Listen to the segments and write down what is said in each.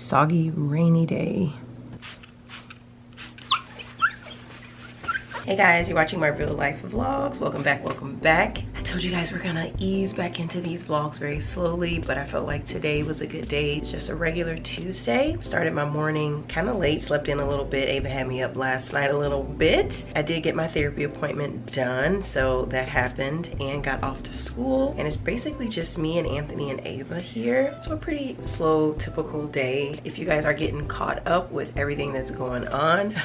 soggy, rainy day. Hey guys, you're watching my real life vlogs. Welcome back, welcome back. I told you guys we're gonna ease back into these vlogs very slowly, but I felt like today was a good day. It's just a regular Tuesday. Started my morning kind of late, slept in a little bit. Ava had me up last night a little bit. I did get my therapy appointment done, so that happened, and got off to school. And it's basically just me and Anthony and Ava here. So a pretty slow, typical day. If you guys are getting caught up with everything that's going on,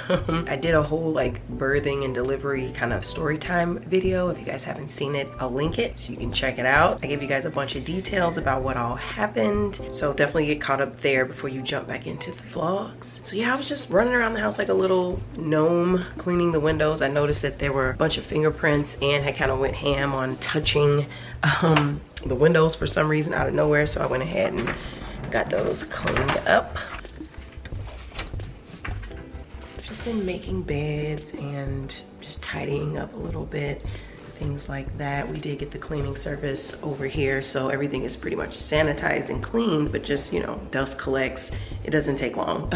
I did a whole like birthing and delivery kind of story time video. If you guys haven't seen it, I'll link it so you can check it out. I gave you guys a bunch of details about what all happened, so definitely get caught up there before you jump back into the vlogs. So yeah, I was just running around the house like a little gnome, cleaning the windows. I noticed that there were a bunch of fingerprints, and I kind of went ham on touching the windows for some reason out of nowhere, so I went ahead and got those cleaned up. Just been making beds and just tidying up a little bit, things like that. We did get the cleaning service over here, so everything is pretty much sanitized and cleaned, but just, you know, dust collects. It doesn't take long.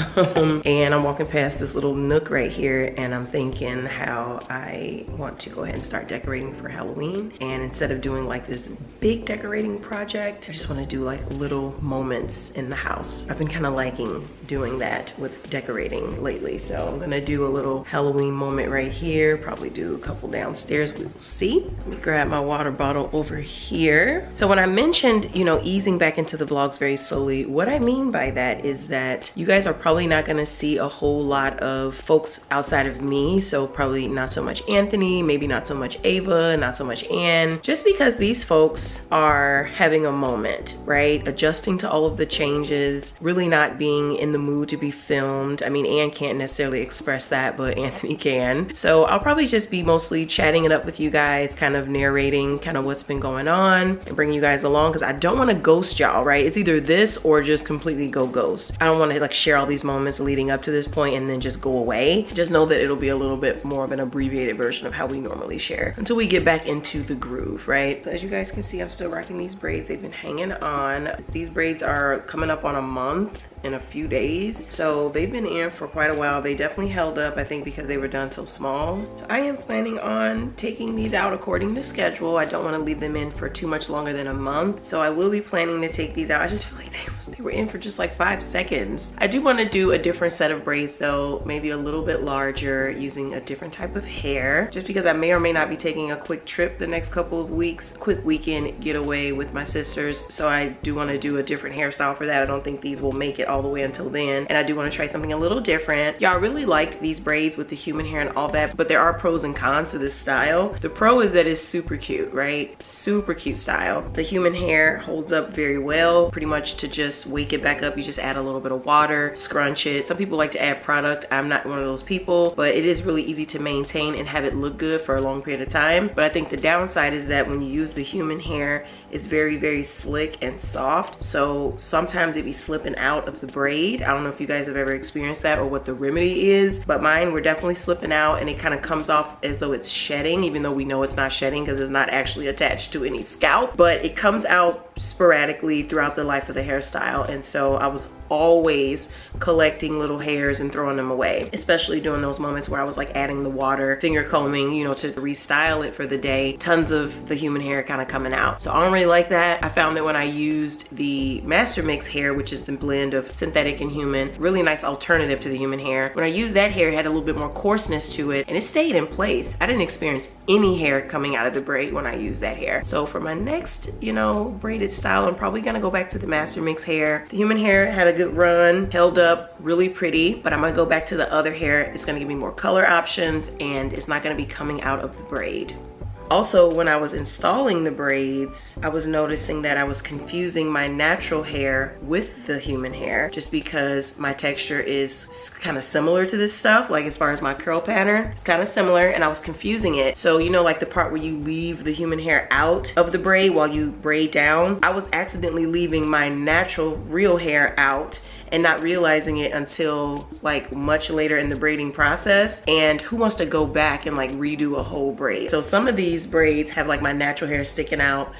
And I'm walking past this little nook right here, and I'm thinking how I want to go ahead and start decorating for Halloween. And instead of doing like this big decorating project, I just want to do like little moments in the house. I've been kind of liking doing that with decorating lately, so I'm gonna do a little Halloween moment right here, probably do a couple downstairs. We will see. Let me grab my water bottle over here. So when I mentioned, you know, easing back into the vlogs very slowly, what I mean by that is that you guys are probably not gonna see a whole lot of folks outside of me. So probably not so much Anthony, maybe not so much Ava, not so much Ann, just because these folks are having a moment, right? Adjusting to all of the changes, really not being in the mood to be filmed. I mean, Ann can't necessarily express that, but Anthony can. So I'll probably just be mostly chatting it up with you guys, kind of narrating kind of what's been going on and bring you guys along, because I don't want to ghost y'all, right? It's either this or just completely go ghost. I don't want to like share all these moments leading up to this point and then just go away. Just know that it'll be a little bit more of an abbreviated version of how we normally share until we get back into the groove, right? So as you guys can see, I'm still rocking these braids. They've been hanging on. These braids are coming up on a month in a few days, so they've been in for quite a while. They definitely held up, I think, because they were done so small. So I am planning on taking these out according to schedule. I don't want to leave them in for too much longer than a month, so I will be planning to take these out. I just feel like they were in for just like 5 seconds. I do want to do a different set of braids though, maybe a little bit larger, using a different type of hair, just because I may or may not be taking a quick trip the next couple of weeks, quick weekend getaway with my sisters, so I do want to do a different hairstyle for that. I don't think these will make it all the way until then, and I do want to try something a little different. Y'all really liked these braids with the human hair and all that, but there are pros and cons to this style. The pro is that it's super cute, right? Super cute style. The human hair holds up very well. Pretty much to just wake it back up, you just add a little bit of water, scrunch it. Some people like to add product. I'm not one of those people, but it is really easy to maintain and have it look good for a long period of time. But I think the downside is that when you use the human hair, it's very, very slick and soft, so sometimes it be slipping out of the braid. I don't know if you guys have ever experienced that or what the remedy is, but mine were definitely slipping out, and it kind of comes off as though it's shedding, even though we know it's not shedding because it's not actually attached to any scalp, but it comes out sporadically throughout the life of the hairstyle. And so I was always collecting little hairs and throwing them away, especially during those moments where I was like adding the water, finger combing, you know, to restyle it for the day. Tons of the human hair kind of coming out. So I don't really like that. I found that when I used the Master Mix hair, which is the blend of synthetic and human, really nice alternative to the human hair. When I used that hair, it had a little bit more coarseness to it, and it stayed in place. I didn't experience any hair coming out of the braid when I used that hair. So for my next, you know, braided style, I'm probably gonna go back to the Master Mix hair. The human hair had a good run, held up really pretty, but I'm gonna go back to the other hair. It's gonna give me more color options, and it's not gonna be coming out of the braid. Also, when I was installing the braids, I was noticing that I was confusing my natural hair with the human hair, just because my texture is kind of similar to this stuff, like as far as my curl pattern, it's kind of similar, and I was confusing it. So, you know, like the part where you leave the human hair out of the braid while you braid down, I was accidentally leaving my natural real hair out and not realizing it until like much later in the braiding process. And who wants to go back and like redo a whole braid? So some of these braids have like my natural hair sticking out.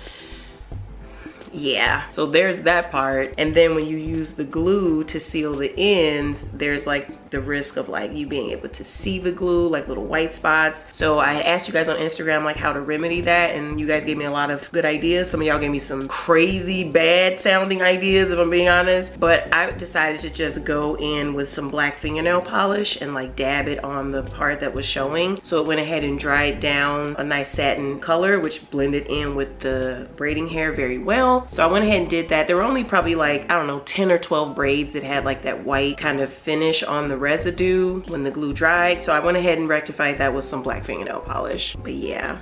yeah, so there's that part. And then when you use the glue to seal the ends, there's like the risk of like you being able to see the glue, like little white spots. So I asked you guys on Instagram like how to remedy that, and you guys gave me a lot of good ideas. Some of y'all gave me some crazy bad sounding ideas, if I'm being honest, but I decided to just go in with some black fingernail polish and like dab it on the part that was showing. So it went ahead and dried down a nice satin color, which blended in with the braiding hair very well. So I went ahead and did that. There were only probably like, I don't know, 10 or 12 braids that had like that white kind of finish on the residue when the glue dried. So I went ahead and rectified that with some black fingernail polish. But yeah.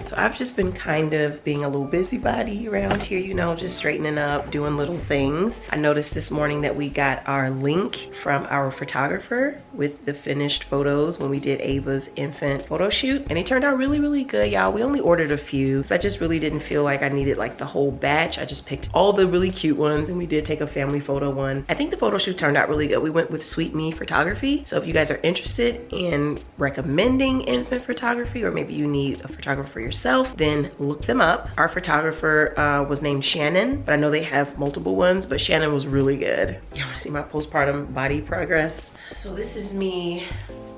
So I've just been kind of being a little busybody around here, you know, just straightening up, doing little things. I noticed this morning that we got our link from our photographer with the finished photos when we did Ava's infant photo shoot. And it turned out really, really good, y'all. We only ordered a few because I just really didn't feel like I needed like the whole batch. I just picked all the really cute ones, and we did take a family photo one. I think the photo shoot turned out really good. We went with Sweet Me Photography. So if you guys are interested in recommending infant photography, or maybe you need a photographer yourself, then look them up. Our photographer was named Shannon, but I know they have multiple ones, but Shannon was really good. You wanna see my postpartum body progress? So this is me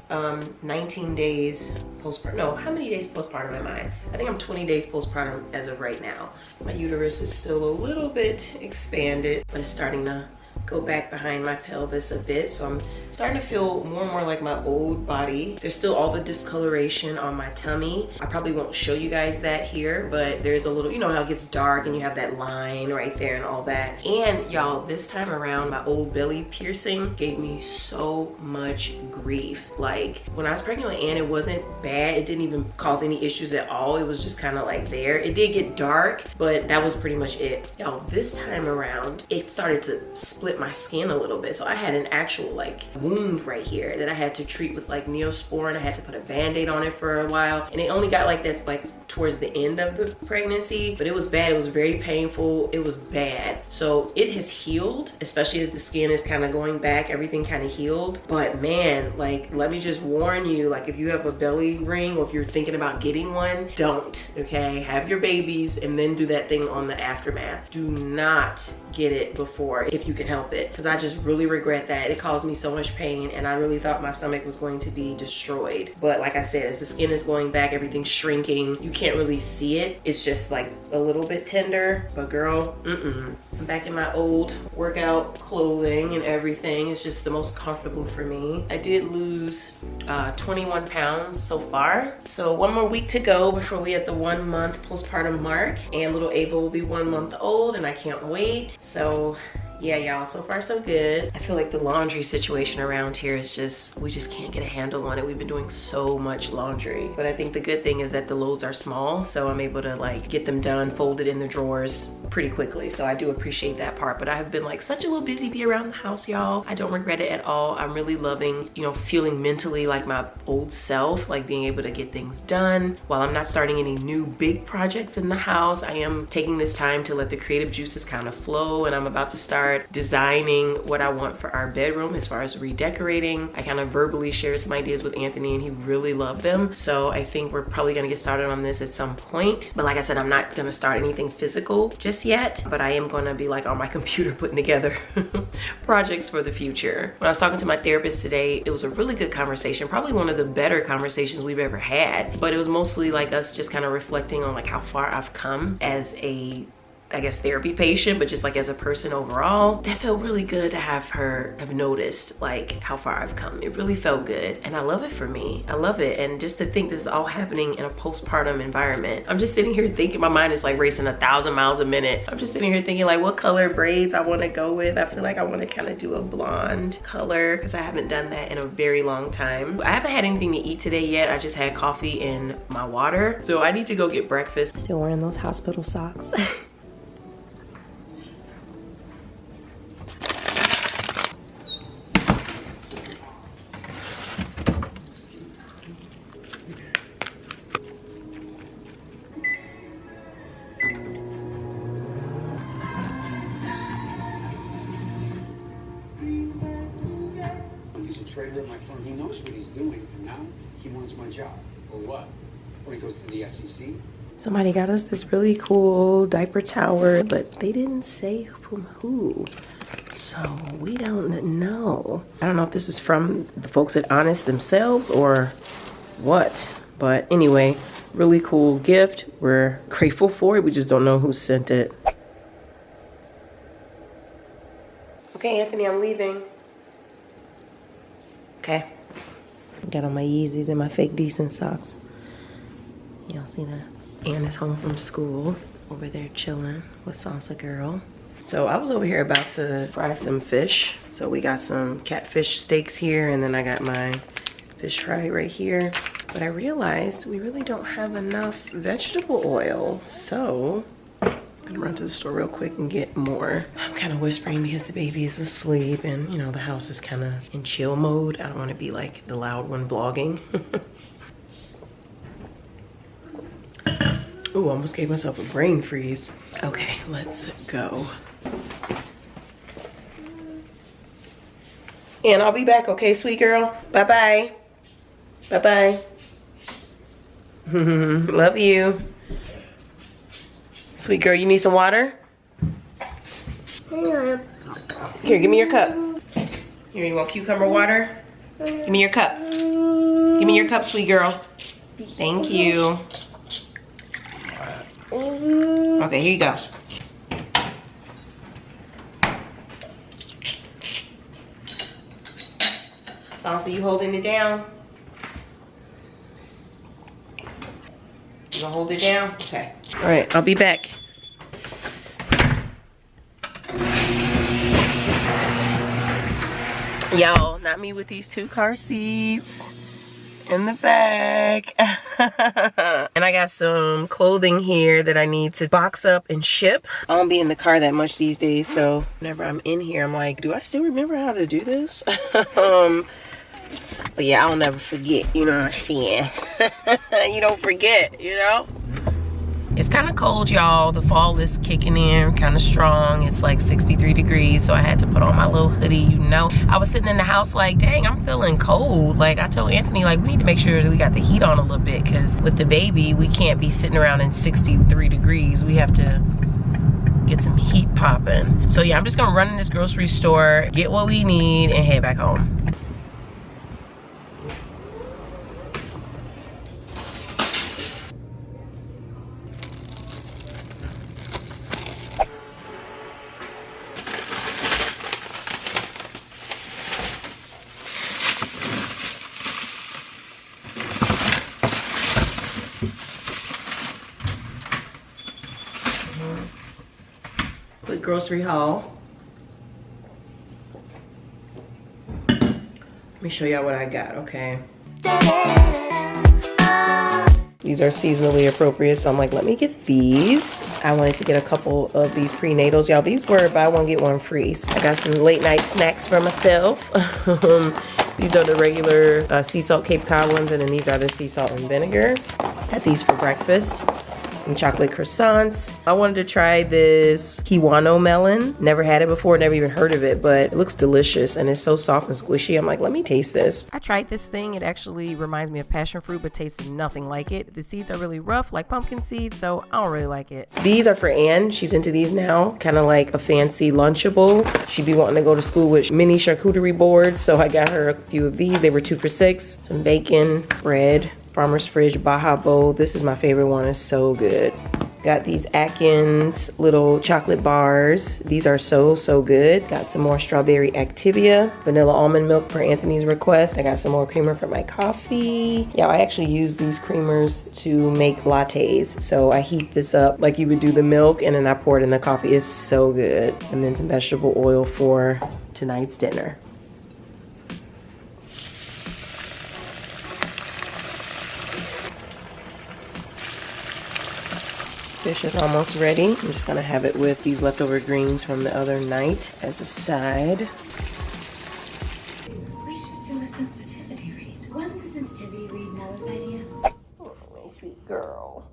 19 days postpartum. No, how many days postpartum am I? I think I'm 20 days postpartum as of right now. My uterus is still a little bit expanded, but it's starting to go back behind my pelvis a bit. So I'm starting to feel more and more like my old body. There's still all the discoloration on my tummy. I probably won't show you guys that here, but there's a little, you know how it gets dark and you have that line right there and all that. And y'all, this time around, my old belly piercing gave me so much grief. Like when I was pregnant with Ann, it wasn't bad. It didn't even cause any issues at all. It was just kind of like there. It did get dark, but that was pretty much it. Y'all, this time around, it started to split my skin a little bit. So I had an actual like wound right here that I had to treat with like Neosporin. I had to put a band-aid on it for a while, and it only got like that like towards the end of the pregnancy, but it was bad. It was very painful. It was bad. So it has healed, especially as the skin is kind of going back, everything kind of healed. But man, like, let me just warn you, like if you have a belly ring or if you're thinking about getting one, don't, okay? Have your babies and then do that thing on the aftermath. Do not get it before if you can help it, because I just really regret that. It caused me so much pain, and I really thought my stomach was going to be destroyed. But like I said, as the skin is going back, everything's shrinking. You can't really see it. It's just like a little bit tender, but girl, I'm back in my old workout clothing and everything. It's just the most comfortable for me. I did lose 21 pounds so far. So one more week to go before we hit the 1 month postpartum mark, and little Ava will be 1 month old, and I can't wait. So yeah, y'all, so far so good. I feel like the laundry situation around here is just, we just can't get a handle on it. We've been doing so much laundry, but I think the good thing is that the loads are small, so I'm able to like get them done, folded in the drawers pretty quickly. So I do appreciate that part, but I have been like such a little busy bee around the house, y'all. I don't regret it at all. I'm really loving, you know, feeling mentally like my old self, like being able to get things done. While I'm not starting any new big projects in the house, I am taking this time to let the creative juices kind of flow, and I'm about to start designing what I want for our bedroom as far as redecorating. I kind of verbally shared some ideas with Anthony, and he really loved them. So I think we're probably gonna get started on this at some point. But like I said, I'm not gonna start anything physical just yet, but I am gonna be like on my computer putting together projects for the future. When I was talking to my therapist today, it was a really good conversation, probably one of the better conversations we've ever had, but it was mostly like us just kind of reflecting on like how far I've come as a, I guess, therapy patient, but just like as a person overall. That felt really good to have her have noticed like how far I've come. It really felt good, and I love it for me. I love it. And just to think this is all happening in a postpartum environment. I'm just sitting here thinking, my mind is like racing 1,000 miles a minute. I'm just sitting here thinking like what color braids I want to go with. I feel like I want to kind of do a blonde color because I haven't done that in a very long time. I haven't had anything to eat today yet. I just had coffee and my water, so I need to go get breakfast. Still wearing those hospital socks. Trader at my firm, he knows what he's doing, and now he wants my job. Or what? Or he goes to the SEC, Somebody got us this really cool diaper tower, but they didn't say from who. So we don't know. I don't know if this is from the folks at Honest themselves or what. But anyway, really cool gift. We're grateful for it. We just don't know who sent it. Okay, Anthony, I'm leaving. Okay. Got on my Yeezys and my fake decent socks. Y'all see that? Ann is home from school. Over there chilling with Salsa Girl. So I was over here about to fry some fish. So we got some catfish steaks here, and then I got my fish fry right here. But I realized we really don't have enough vegetable oil. So I'm gonna run to the store real quick and get more. I'm kind of whispering because the baby is asleep and you know, the house is kind of in chill mode. I don't want to be like the loud one vlogging. Ooh, almost gave myself a brain freeze. Okay, let's go. And I'll be back, okay, sweet girl? Bye-bye. Bye-bye. Love you. Sweet girl, you need some water? Here, give me your cup. Here, you want cucumber water? Give me your cup. Give me your cup, sweet girl. Thank you. Okay, here you go. Salsa, you holding it down? You gonna hold it down? Okay. All right, I'll be back. Y'all, not me with these 2 car seats in the back. And I got some clothing here that I need to box up and ship. I don't be in the car that much these days, so whenever I'm in here, I'm like, do I still remember how to do this? But yeah, I'll never forget, you know what I'm saying? You don't forget, you know? It's kind of cold, y'all. The fall is kicking in kind of strong. It's like 63 degrees, so I had to put on my little hoodie, you know. I was sitting in the house like, dang, I'm feeling cold. Like, I told Anthony, like, we need to make sure that we got the heat on a little bit, because with the baby, we can't be sitting around in 63 degrees. We have to get some heat popping. So yeah, I'm just gonna run in this grocery store, get what we need, and head back home. Quick grocery haul. Let me show y'all what I got, okay? These are seasonally appropriate, so I'm like, let me get these. I wanted to get a couple of these prenatals. Y'all, these were buy one, get one free. So I got some late night snacks for myself. These are the regular sea salt Cape Cod ones, and then these are the sea salt and vinegar. Had these for breakfast. Some chocolate croissants. I wanted to try this Kiwano melon. Never had it before, never even heard of it, but it looks delicious and it's so soft and squishy. I'm like, let me taste this. I tried this thing. It actually reminds me of passion fruit, but tastes nothing like it. The seeds are really rough, like pumpkin seeds, so I don't really like it. These are for Ann. She's into these now. Kind of like a fancy Lunchable. She'd be wanting to go to school with mini charcuterie boards, so I got her a few of these. They were 2 for $6. Some bacon, bread. Farmer's Fridge Baja Bowl. This is my favorite one. It's so good. Got these Atkins little chocolate bars. These are so good. Got some more strawberry Activia, vanilla almond milk per Anthony's request. I got some more creamer for my coffee. Yeah, I actually use these creamers to make lattes. So I heat this up like you would do the milk, and then I pour it in the coffee. It's so good. And then some vegetable oil for tonight's dinner. Fish is almost ready. I'm just gonna have it with these leftover greens from the other night as a side. We should do a sensitivity read. Wasn't the sensitivity read Nella's idea? Oh, my sweet girl.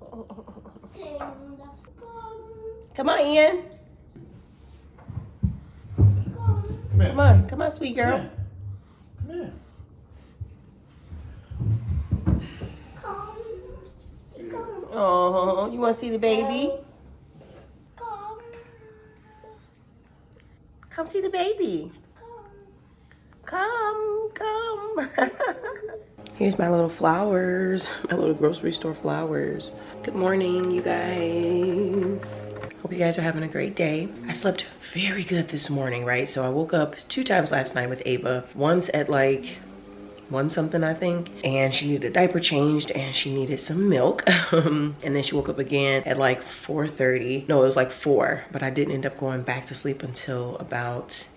Come on, Ian. Come on, sweet girl. Come here. Oh, you want to see the baby? Come see the baby. Come. Here's my little flowers, my little grocery store flowers. Good morning, you guys. Hope you guys are having a great day. I slept very good this morning, right? So I woke up 2 times last night with Ava. Once at like 1 something, I think, and she needed a diaper changed and she needed some milk. And then she woke up again at like 4:30. No, it was like 4, but I didn't end up going back to sleep until about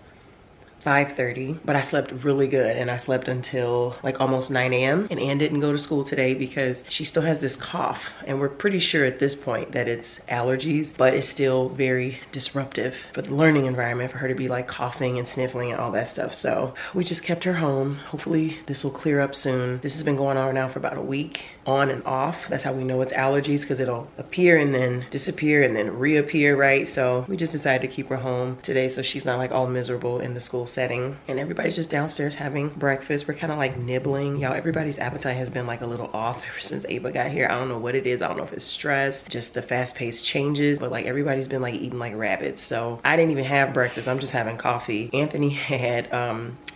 5:30, but I slept really good, and I slept until like almost 9 a.m. and Ann didn't go to school today because she still has this cough, and we're pretty sure at this point that it's allergies, but it's still very disruptive for the learning environment for her to be like coughing and sniffling and all that stuff. So we just kept her home. Hopefully this will clear up soon. This has been going on now for about a week, on and off. That's how we know it's allergies, because it'll appear and then disappear and then reappear, right? So we just decided to keep her home today so she's not like all miserable in the school setting. And everybody's just downstairs having breakfast. We're kind of like nibbling. Y'all, everybody's appetite has been like a little off ever since Ava got here. I don't know what it is. I don't know if it's stress, just the fast-paced changes, but like everybody's been like eating like rabbits. So I didn't even have breakfast. I'm just having coffee. Anthony had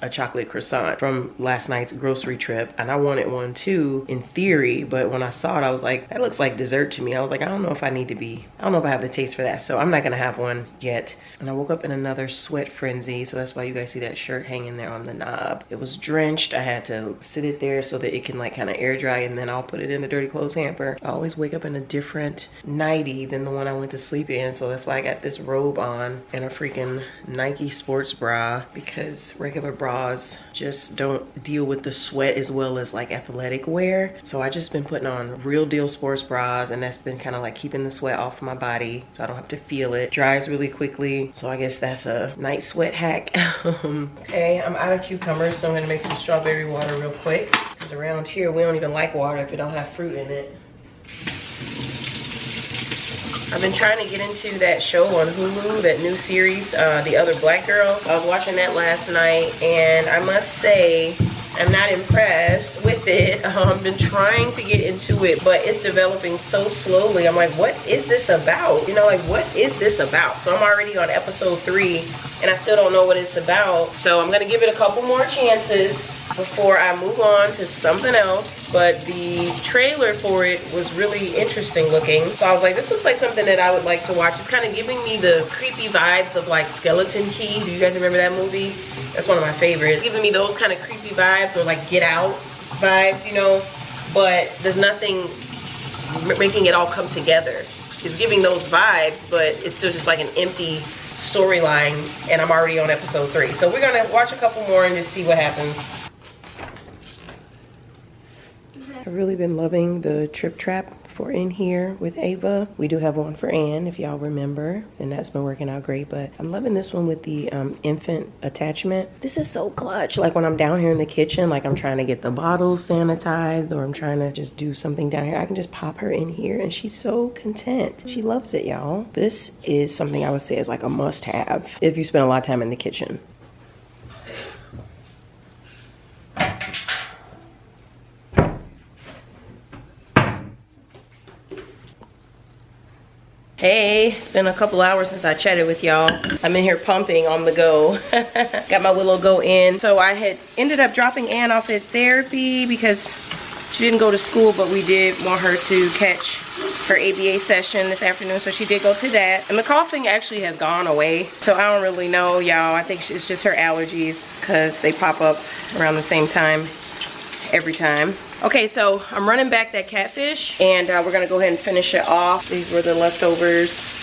a chocolate croissant from last night's grocery trip, and I wanted one too in theory, but when I saw it, I was like, that looks like dessert to me. I was like, I don't know if I have the taste for that, so I'm not gonna have one yet. And I woke up in another sweat frenzy, so that's why you guys see that shirt hanging there on the knob. It was drenched. I had to sit it there so that it can like kind of air dry, and then I'll put it in the dirty clothes hamper. I always wake up in a different nightie than the one I went to sleep in, so that's why I got this robe on and a freaking Nike sports bra, because regular bras just don't deal with the sweat as well as like athletic wear. So I just been putting on real deal sports bras, and that's been kind of like keeping the sweat off my body so I don't have to feel it. Dries really quickly, so I guess that's a night sweat hack. Okay, I'm out of cucumbers, so I'm gonna make some strawberry water real quick, because around here we don't even like water if it don't have fruit in it. I've been trying to get into that show on Hulu, that new series, The Other Black Girl. I was watching that last night, and I must say, I'm not impressed with it. I've been trying to get into it, but it's developing so slowly. I'm like, what is this about? You know, like, what is this about? So I'm already on episode 3, and I still don't know what it's about. So I'm gonna give it a couple more chances before I move on to something else. But the trailer for it was really interesting looking. So I was like, this looks like something that I would like to watch. It's kind of giving me the creepy vibes of like Skeleton Key. Do you guys remember that movie? That's one of my favorites. Giving me those kind of creepy vibes, or like Get Out vibes, you know? But there's nothing making it all come together. It's giving those vibes, but it's still just like an empty storyline, and I'm already on episode 3. So we're gonna watch a couple more and just see what happens. I've really been loving the Trip Trap for in here with Ava. We do have one for Ann, if y'all remember, and that's been working out great, but I'm loving this one with the infant attachment. This is so clutch. Like when I'm down here in the kitchen, like I'm trying to get the bottles sanitized, or I'm trying to just do something down here, I can just pop her in here and she's so content. She loves it, y'all. This is something I would say is like a must-have if you spend a lot of time in the kitchen. Hey, it's been a couple hours since I chatted with y'all. I'm in here pumping on the go. Got my Willow Go in. So I had ended up dropping Ann off at therapy because she didn't go to school, but we did want her to catch her ABA session this afternoon, so she did go to that. And the coughing actually has gone away, so I don't really know, y'all. I think it's just her allergies, because they pop up around the same time every time. Okay, so I'm running back that catfish, and we're gonna go ahead and finish it off. These were the leftovers.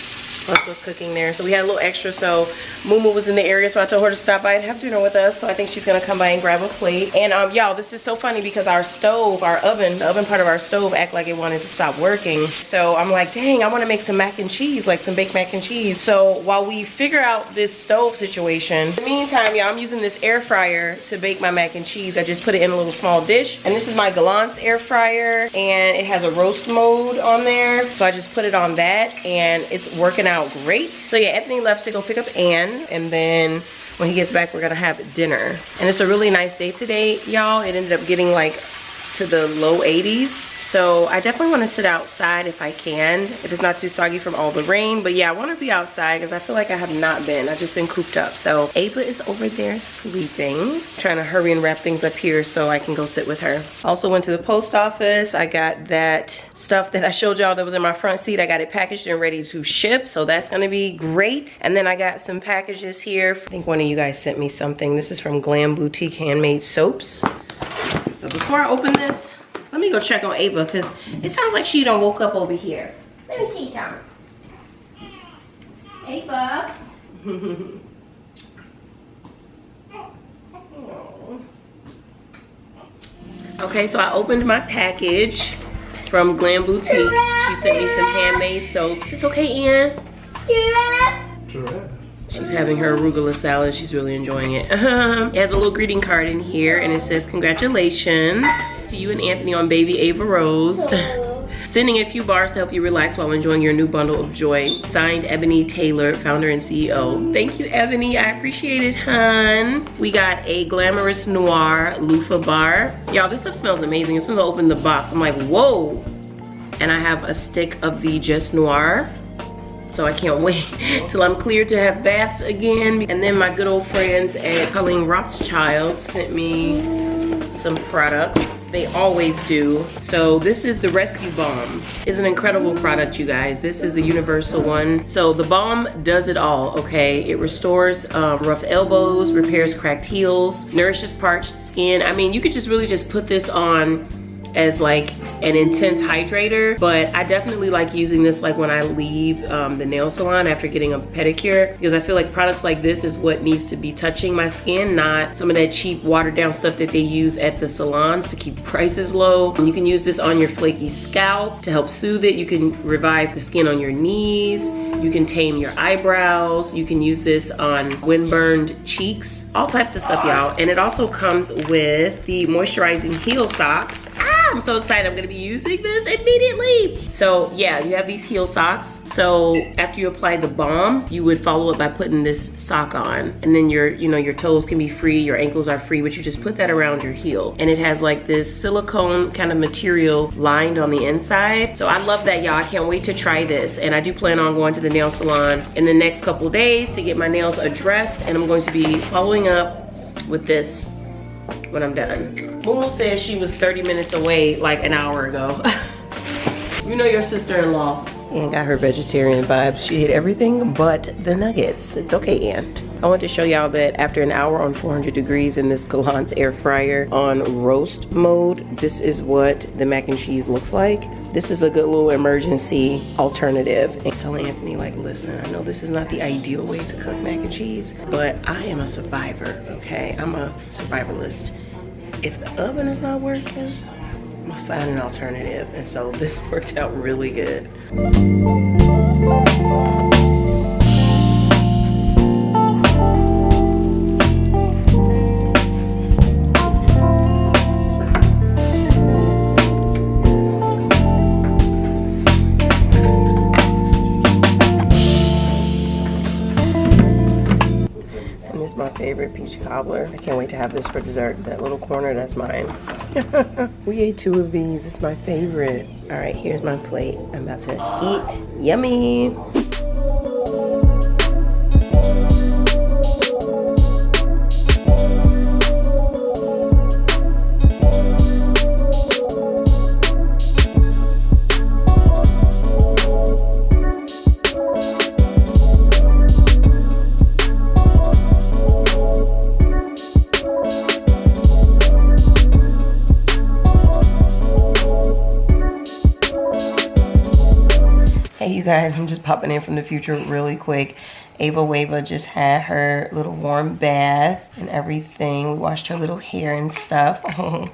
Plus what's cooking there. So we had a little extra, so Moo was in the area, so I told her to stop by and have dinner with us. So I think she's gonna come by and grab a plate. And y'all, this is so funny because our stove, our oven, the oven part of our stove act like it wanted to stop working. So I'm like, dang, I wanna make some mac and cheese, like some baked mac and cheese. So while we figure out this stove situation, in the meantime, y'all, I'm using this air fryer to bake my mac and cheese. I just put it in a little small dish. And this is my Gallant's air fryer, and it has a roast mode on there. So I just put it on that, and it's working out great. So yeah, Anthony left to go pick up Ann, and then when he gets back, we're gonna have dinner. And it's a really nice day today, y'all. It ended up getting like to the low 80s. So I definitely want to sit outside if I can, if it's not too soggy from all the rain. But yeah, I want to be outside because I feel like I have not been. I've just been cooped up. So Ava is over there sleeping, trying to hurry and wrap things up here so I can go sit with her. Also went to the post office. I got that stuff that I showed y'all that was in my front seat. I got it packaged and ready to ship, so that's gonna be great. And then I got some packages here. I think one of you guys sent me something. This is from Glam Boutique Handmade Soaps. But before I open this, let me go check on Ava because it sounds like she done woke up over here. Let me see something. Ava. Okay, so I opened my package from Glam Boutique. She sent me some handmade soaps. It's okay, Ian. She's having her arugula salad. She's really enjoying it. It has a little greeting card in here and it says, congratulations to you and Anthony on baby Ava Rose. Sending a few bars to help you relax while enjoying your new bundle of joy. Signed, Ebony Taylor, founder and CEO. Thank you, Ebony. I appreciate it, hun. We got a Glamorous Noir loofah bar. Y'all, this stuff smells amazing. As soon as I opened the box, I'm like, whoa. And I have a stick of the Just Noir. So I can't wait till I'm cleared to have baths again. And then my good old friends at Colleen Rothschild sent me some products. They always do. So this is the Rescue Balm. It's an incredible product, you guys. This is the universal one. So the balm does it all, okay? It restores rough elbows, repairs cracked heels, nourishes parched skin. I mean, you could just really just put this on as like an intense hydrator, but I definitely like using this like when I leave the nail salon after getting a pedicure, because I feel like products like this is what needs to be touching my skin, not some of that cheap watered down stuff that they use at the salons to keep prices low. You can use this on your flaky scalp to help soothe it. You can revive the skin on your knees. You can tame your eyebrows. You can use this on windburned cheeks, all types of stuff, y'all. And it also comes with the moisturizing heel socks. I'm so excited. I'm gonna be using this immediately. So yeah, you have these heel socks. So after you apply the balm, you would follow it by putting this sock on. And then your toes can be free, your ankles are free, but you just put that around your heel. And it has like this silicone kind of material lined on the inside. So I love that, y'all. I can't wait to try this. And I do plan on going to the nail salon in the next couple days to get my nails addressed. And I'm going to be following up with this when I'm done. Mumu said she was 30 minutes away like an hour ago. You know your sister-in-law. Ann got her vegetarian vibes. She ate everything but the nuggets. It's okay, Ann. I want to show y'all that after an hour on 400 degrees in this Galant's air fryer on roast mode, this is what the mac and cheese looks like. This is a good little emergency alternative. And telling Anthony, like, listen, I know this is not the ideal way to cook mac and cheese, but I am a survivor, okay? I'm a survivalist. If the oven is not working, I'm gonna find an alternative. And so this worked out really good. My favorite peach cobbler. I can't wait to have this for dessert. That little corner, that's mine. We ate 2 of these. It's my favorite. All right, here's my plate. I'm about to eat. Yummy. Hey you guys, I'm just popping in from the future really quick. Ava Wava just had her little warm bath and everything. We washed her little hair and stuff. But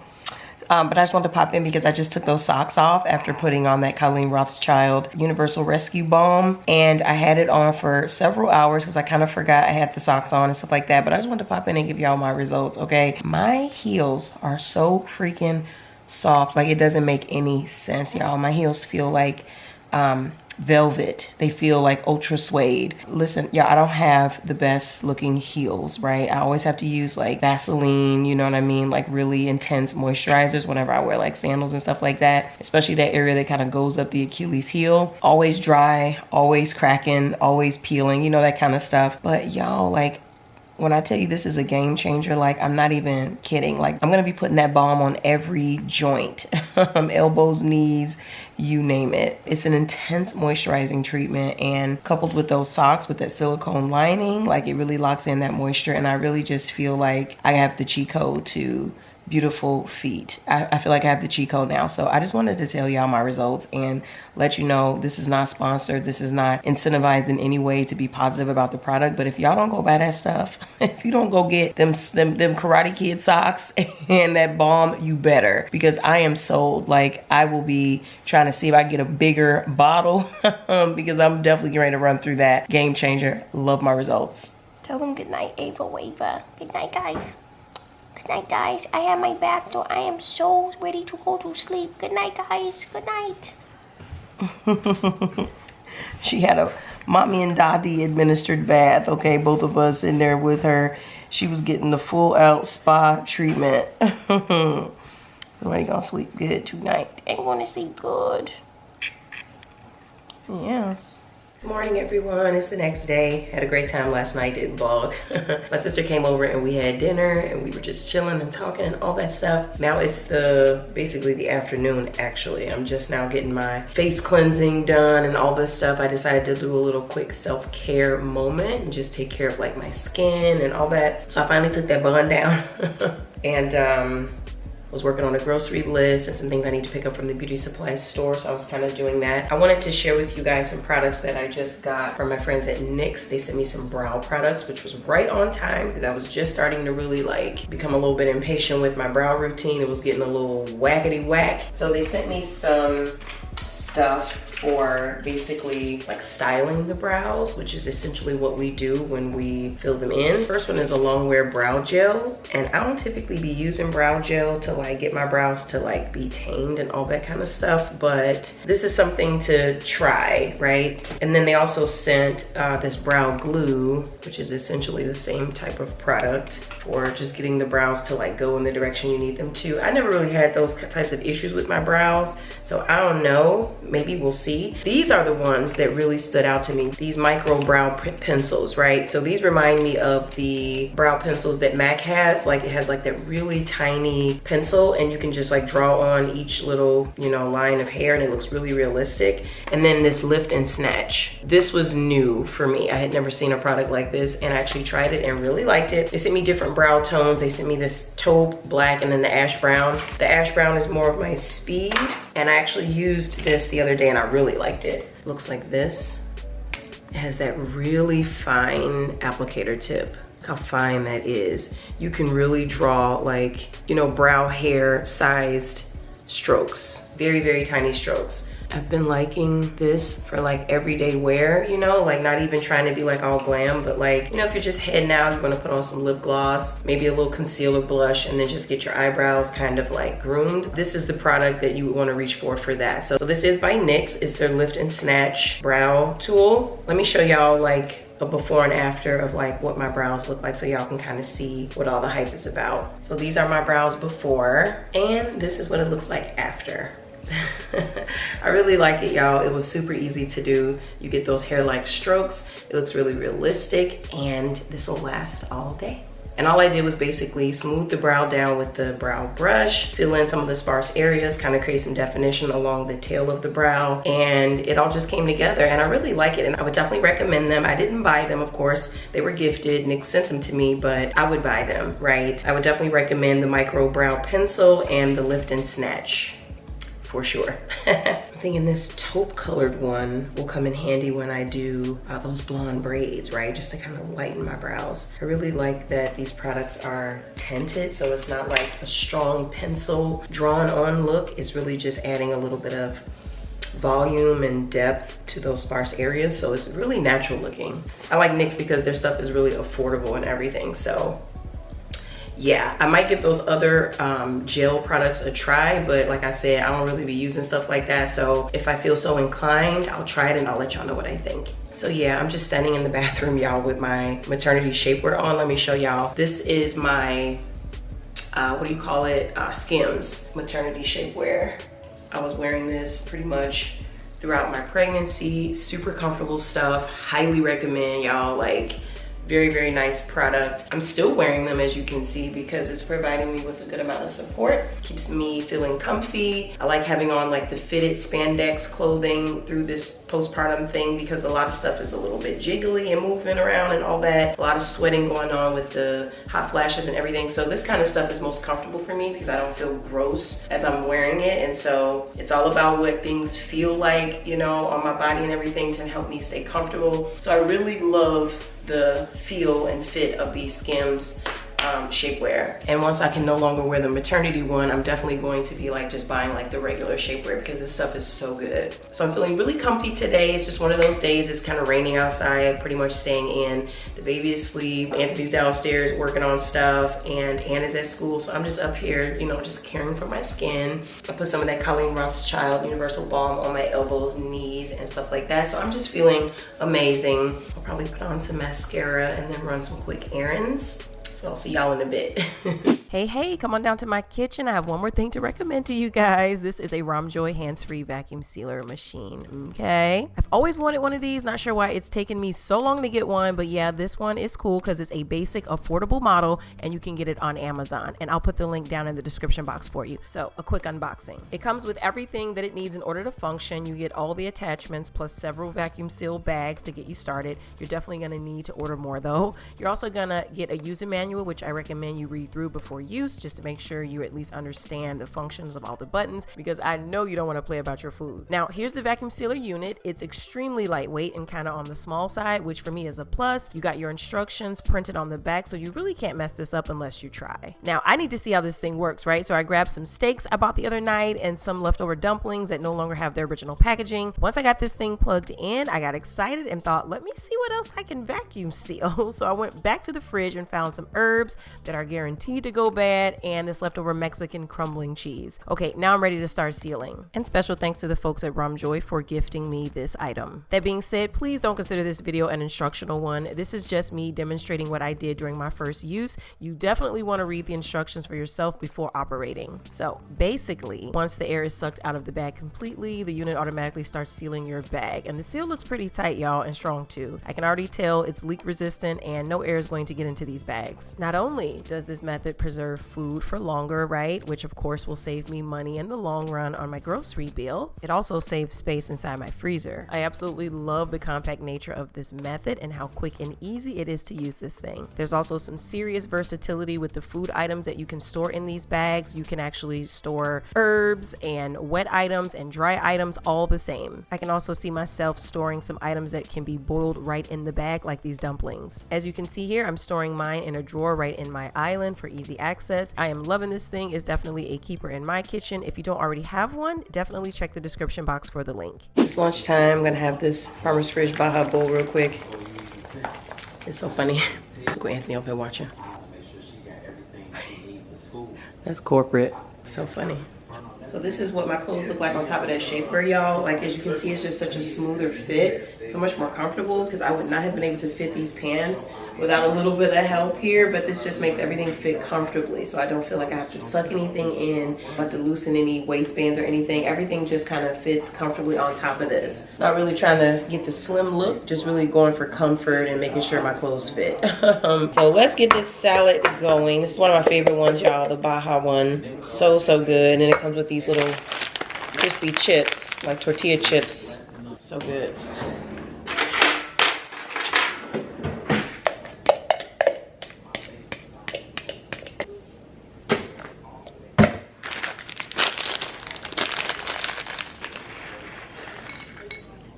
I just wanted to pop in because I just took those socks off after putting on that Colleen Rothschild Universal Rescue Balm. And I had it on for several hours because I kind of forgot I had the socks on and stuff like that. But I just wanted to pop in and give y'all my results, okay? My heels are so freaking soft. Like, it doesn't make any sense, y'all. My heels feel like velvet. They feel like ultra suede. Listen, y'all, I don't have the best looking heels, right? I always have to use like Vaseline, you know what I mean? Like really intense moisturizers whenever I wear like sandals and stuff like that, especially that area that kind of goes up the Achilles heel. Always dry, always cracking, always peeling, you know, that kind of stuff. But y'all, like, when I tell you this is a game changer, like, I'm not even kidding. Like, I'm gonna be putting that balm on every joint, elbows, knees, you name it. It's an intense moisturizing treatment, and coupled with those socks with that silicone lining, like, it really locks in that moisture, and I really just feel like I have the cheat code to beautiful feet. I feel like I have the cheat code now. So I just wanted to tell y'all my results and let you know this is not sponsored. This is not incentivized in any way to be positive about the product. But if y'all don't go buy that stuff, if you don't go get them Karate Kid socks and that balm, you better, because I am sold. Like, I will be trying to see if I can get a bigger bottle because I'm definitely ready to run through that. Game changer. Love my results. Tell them good night, Ava Wava. Good night, guys. Good night, guys. I have my bath, so I am so ready to go to sleep. Good night, guys. Good night. She had a mommy and daddy administered bath, okay? Both of us in there with her. She was getting the full out spa treatment. Somebody gonna sleep good tonight. They wanna sleep good. Yes. Good morning, everyone. It's the next day. Had a great time last night, didn't vlog. My sister came over and we had dinner and we were just chilling and talking and all that stuff. Now it's basically the afternoon, actually. I'm just now getting my face cleansing done and all this stuff. I decided to do a little quick self-care moment and just take care of like my skin and all that. So I finally took that bun down and was working on a grocery list and some things I need to pick up from the beauty supply store, so I was kind of doing that. I wanted to share with you guys some products that I just got from my friends at NYX. They sent me some brow products, which was right on time because I was just starting to really like become a little bit impatient with my brow routine. It was getting a little whackety whack. So they sent me some stuff for basically like styling the brows, which is essentially what we do when we fill them in. First one is a long wear brow gel, and I don't typically be using brow gel to like get my brows to like be tamed and all that kind of stuff, but this is something to try, right? And then they also sent this brow glue, which is essentially the same type of product for just getting the brows to like go in the direction you need them to. I never really had those types of issues with my brows, so I don't know, maybe we'll see. These are the ones that really stood out to me. These micro brow pencils, right? So these remind me of the brow pencils that MAC has. Like, it has like that really tiny pencil and you can just like draw on each little, you know, line of hair and it looks really realistic. And then this lift and snatch. This was new for me. I had never seen a product like this and I actually tried it and really liked it. They sent me different brow tones. They sent me this taupe black and then the ash brown. The ash brown is more of my speed, and I actually used this the other day and I really liked it. Looks like this. It has that really fine applicator tip. Look how fine that is. You can really draw like, you know, brow hair sized strokes. Very, very tiny strokes. I've been liking this for like everyday wear, you know, like not even trying to be like all glam, but like, you know, if you're just heading out, you want to put on some lip gloss, maybe a little concealer blush, and then just get your eyebrows kind of like groomed. This is the product that you would want to reach for that. So this is by NYX. It's their Lift and Snatch brow tool. Let me show y'all like a before and after of like what my brows look like so y'all can kind of see what all the hype is about. So these are my brows before, and this is what it looks like after. I really like it, y'all. It was super easy to do. You get those hair-like strokes. It looks really realistic, and this will last all day. And all I did was basically smooth the brow down with the brow brush, fill in some of the sparse areas, kind of create some definition along the tail of the brow, and it all just came together, and I really like it, and I would definitely recommend them. I didn't buy them, of course. They were gifted. Nick sent them to me, but I would buy them, right? I would definitely recommend the micro brow pencil and the Lift and Snatch. For sure. I'm thinking this taupe colored one will come in handy when I do those blonde braids, right? Just to kind of lighten my brows. I really like that these products are tinted, so it's not like a strong pencil drawn on look. It's really just adding a little bit of volume and depth to those sparse areas, so it's really natural looking. I like NYX because their stuff is really affordable and everything, so yeah, I might give those other gel products a try, but like I said, I don't really be using stuff like that. So if I feel so inclined, I'll try it and I'll let y'all know what I think. So yeah, I'm just standing in the bathroom, y'all, with my maternity shapewear on. Let me show y'all. This is my, what do you call it? Skims maternity shapewear. I was wearing this pretty much throughout my pregnancy. Super comfortable stuff. Highly recommend, y'all. Like, very, very nice product. I'm still wearing them, as you can see, because it's providing me with a good amount of support. Keeps me feeling comfy. I like having on like the fitted spandex clothing through this postpartum thing, because a lot of stuff is a little bit jiggly and moving around and all that. A lot of sweating going on with the hot flashes and everything. So this kind of stuff is most comfortable for me because I don't feel gross as I'm wearing it. And so it's all about what things feel like, you know, on my body and everything to help me stay comfortable. So I really love the feel and fit of these Skims shapewear. And once I can no longer wear the maternity one, I'm definitely going to be like just buying like the regular shapewear, because this stuff is so good. So I'm feeling really comfy today. It's just one of those days. It's kind of raining outside, pretty much staying in. The baby is asleep, Anthony's downstairs working on stuff, and Anna's at school. So I'm just up here, you know, just caring for my skin. I put some of that Colleen Rothschild Universal Balm on my elbows, knees, and stuff like that. So I'm just feeling amazing. I'll probably put on some mascara and then run some quick errands. So I'll see y'all in a bit. Hey, come on down to my kitchen. I have one more thing to recommend to you guys. This is a Ramjoy hands-free vacuum sealer machine, okay? I've always wanted one of these. Not sure why it's taken me so long to get one, but yeah, this one is cool because it's a basic, affordable model, and you can get it on Amazon. And I'll put the link down in the description box for you. So a quick unboxing. It comes with everything that it needs in order to function. You get all the attachments plus several vacuum seal bags to get you started. You're definitely gonna need to order more though. You're also gonna get a user manual, which I recommend you read through before use, just to make sure you at least understand the functions of all the buttons, because I know you don't want to play about your food. Now, here's the vacuum sealer unit. It's extremely lightweight and kind of on the small side, which for me is a plus. You got your instructions printed on the back, so you really can't mess this up unless you try. Now, I need to see how this thing works, right? So I grabbed some steaks I bought the other night and some leftover dumplings that no longer have their original packaging. Once I got this thing plugged in, I got excited and thought, let me see what else I can vacuum seal. So I went back to the fridge and found some herbs that are guaranteed to go bad, and this leftover Mexican crumbling cheese. Okay, now I'm ready to start sealing. And special thanks to the folks at Ramjoy for gifting me this item. That being said, please don't consider this video an instructional one. This is just me demonstrating what I did during my first use. You definitely want to read the instructions for yourself before operating. So basically, once the air is sucked out of the bag completely, the unit automatically starts sealing your bag. And the seal looks pretty tight, y'all, and strong too. I can already tell it's leak resistant and no air is going to get into these bags. Not only does this method preserve food for longer, right, which of course will save me money in the long run on my grocery bill, it also saves space inside my freezer. I absolutely love the compact nature of this method and how quick and easy it is to use this thing. There's also some serious versatility with the food items that you can store in these bags. You can actually store herbs and wet items and dry items all the same. I can also see myself storing some items that can be boiled right in the bag, like these dumplings. As you can see here, I'm storing mine in a drawer right in my island for easy access. I am loving this thing. It's definitely a keeper in my kitchen. If you don't already have one, definitely check the description box for the link. It's lunchtime. I'm gonna have this Farmer's Fridge Baja bowl real quick. It's so funny. Look at Anthony over here watching. That's corporate. So funny. So this is what my clothes look like on top of that shapewear, y'all. Like, as you can see, it's just such a smoother fit, so much more comfortable, because I would not have been able to fit these pants without a little bit of help here, but this just makes everything fit comfortably, so I don't feel like I have to suck anything in, have to loosen any waistbands or anything. Everything just kind of fits comfortably on top of this. Not really trying to get the slim look, just really going for comfort and making sure my clothes fit. So let's get this salad going. This is one of my favorite ones, y'all, the Baja one. So good. And then it comes with these little crispy chips, like tortilla chips. So good.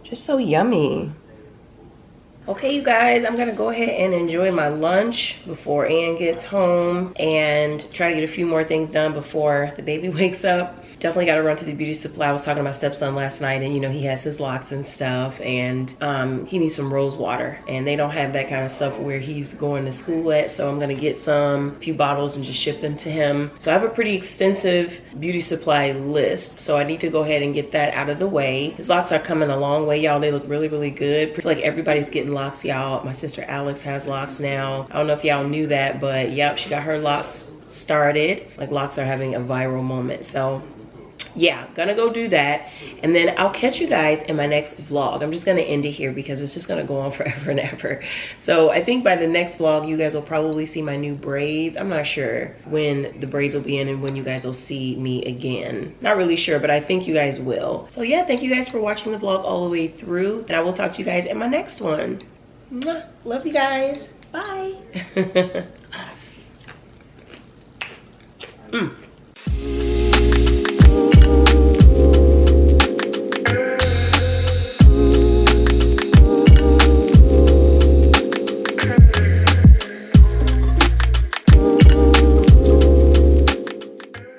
Just so yummy. Okay, you guys, I'm gonna go ahead and enjoy my lunch before Ann gets home and try to get a few more things done before the baby wakes up. definitely got to run to the beauty supply. I was talking to my stepson last night, and you know, he has his locks and stuff, and he needs some rose water, and they don't have that kind of stuff where he's going to school at. So I'm gonna get a few bottles and just ship them to him. So I have a pretty extensive beauty supply list, so I need to go ahead and get that out of the way. His locks are coming a long way, y'all. They look really, really good. I feel like everybody's getting locks, y'all. My sister Alex has locks now. I don't know if y'all knew that, but yep, she got her locks started. Like, locks are having a viral moment. So yeah, gonna go do that, and then I'll catch you guys in my next vlog. I'm just gonna end it here because it's just gonna go on forever and ever. So I think by the next vlog, you guys will probably see my new braids. I'm not sure when the braids will be in and when you guys will see me again. Not really sure, but I think you guys will. So yeah, thank you guys for watching the vlog all the way through, and I will talk to you guys in my next one. Mwah. Love you guys. Bye.